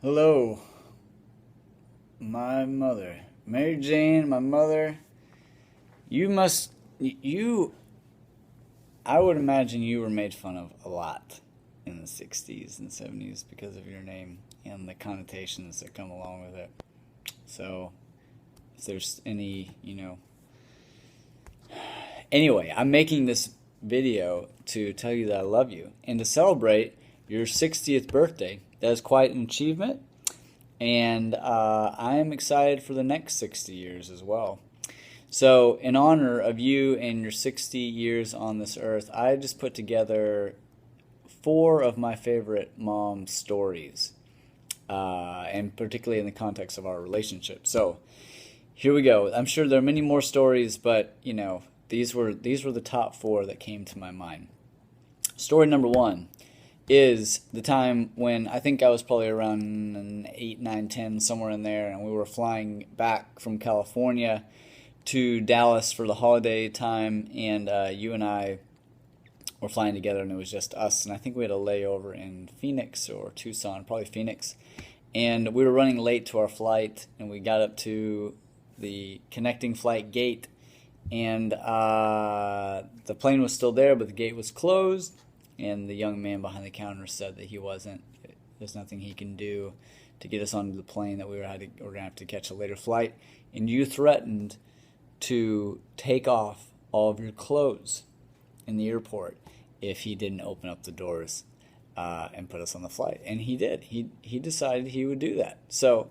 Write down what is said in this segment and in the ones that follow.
Hello, my mother. Mary Jane, my mother. You must. You. I would imagine you were made fun of a lot in the 60s and 70s because of your name and the connotations that come along with it. So, if there's any. Anyway, I'm making this video to tell you that I love you and to celebrate your 60th birthday. That is quite an achievement, and I am excited for the next 60 years as well. So, in honor of you and your 60 years on this earth, I just put together four of my favorite mom stories, and particularly in the context of our relationship. So, here we go. I'm sure there are many more stories, but these were the top four that came to my mind. Story number one is the time when I think I was probably around 8, 9, 10, somewhere in there, and we were flying back from California to Dallas for the holiday time, and you and I were flying together, and it was just us, and I think we had a layover in Phoenix or Tucson, probably Phoenix, and we were running late to our flight, and we got up to the connecting flight gate, and the plane was still there, but the gate was closed, and the young man behind the counter said that he wasn't. There's nothing he can do to get us onto the plane. That we were going to have to catch a later flight, and you threatened to take off all of your clothes in the airport if he didn't open up the doors and put us on the flight. And he did. He decided he would do that. So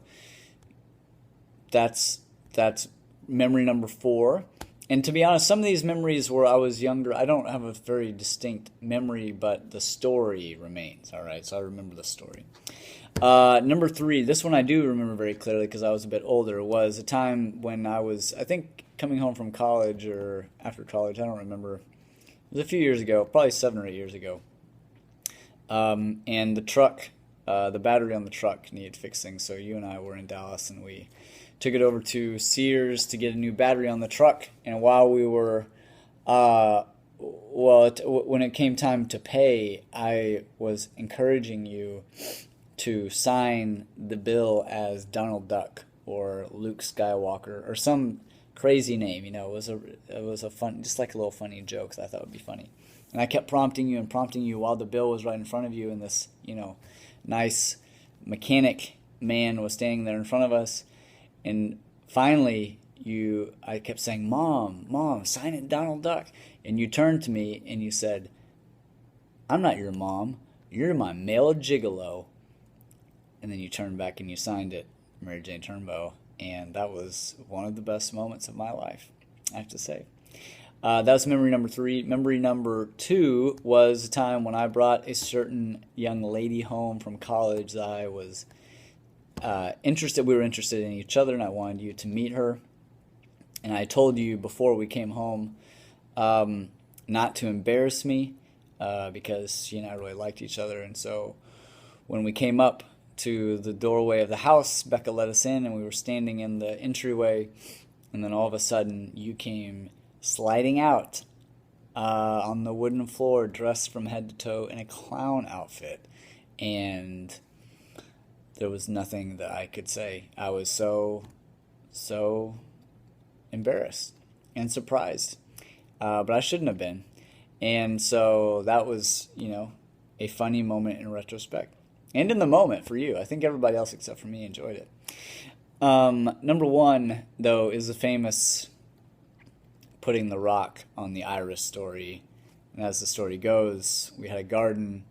that's memory number four. And to be honest, some of these memories where I was younger, I don't have a very distinct memory, but the story remains. All right, so I remember the story. Number three, this one I do remember very clearly because I was a bit older, was a time when I was, I think, coming home from college or after college, I don't remember. It was a few years ago, probably 7 or 8 years ago. And the truck, the battery on the truck needed fixing, so you and I were in Dallas, and we took it over to Sears to get a new battery on the truck. And while we were, when it came time to pay, I was encouraging you to sign the bill as Donald Duck or Luke Skywalker or some crazy name. It was a fun, just like a little funny joke that I thought would be funny. And I kept prompting you while the bill was right in front of you, and this nice mechanic man was standing there in front of us. And finally, I kept saying, Mom, sign it Donald Duck. And you turned to me and you said, I'm not your mom. You're my male gigolo. And then you turned back and you signed it, Mary Jane Turnbow. And that was one of the best moments of my life, I have to say. That was memory number three. Memory number two was a time when I brought a certain young lady home from college that I was we were interested in each other, and I wanted you to meet her. And I told you before we came home not to embarrass me because she and I really liked each other. And so when we came up to the doorway of the house, Becca let us in, and we were standing in the entryway, and then all of a sudden you came sliding out on the wooden floor, dressed from head to toe in a clown outfit. And there was nothing that I could say. I was so embarrassed and surprised, but I shouldn't have been. And so that was, a funny moment in retrospect. And in the moment for you. I think everybody else except for me enjoyed it. Number one, though, is the famous putting the rock on the iris story. And as the story goes, we had a garden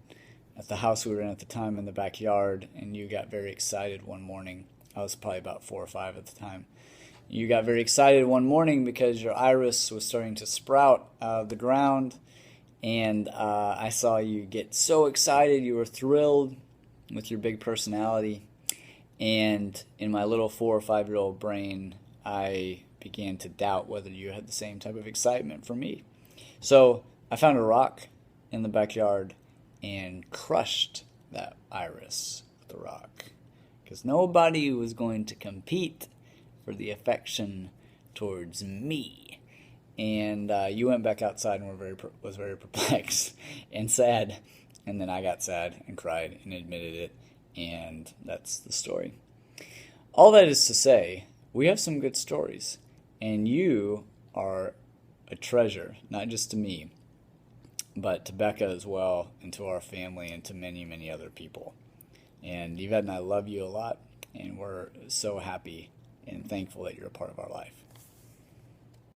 at the house we were in at the time in the backyard, and you got very excited one morning. I was probably about 4 or 5 at the time. You got very excited one morning because your iris was starting to sprout out of the ground, and I saw you get so excited. You were thrilled with your big personality, and in my little 4 or 5-year-old brain, I began to doubt whether you had the same type of excitement for me. So I found a rock in the backyard and crushed that iris with the rock, because nobody was going to compete for the affection towards me. And you went back outside and was very perplexed and sad. And then I got sad and cried and admitted it. And that's the story. All that is to say, we have some good stories, and you are a treasure, not just to me, but to Becca as well, and to our family, and to many, many other people. And Yvette and I love you a lot, and we're so happy and thankful that you're a part of our life.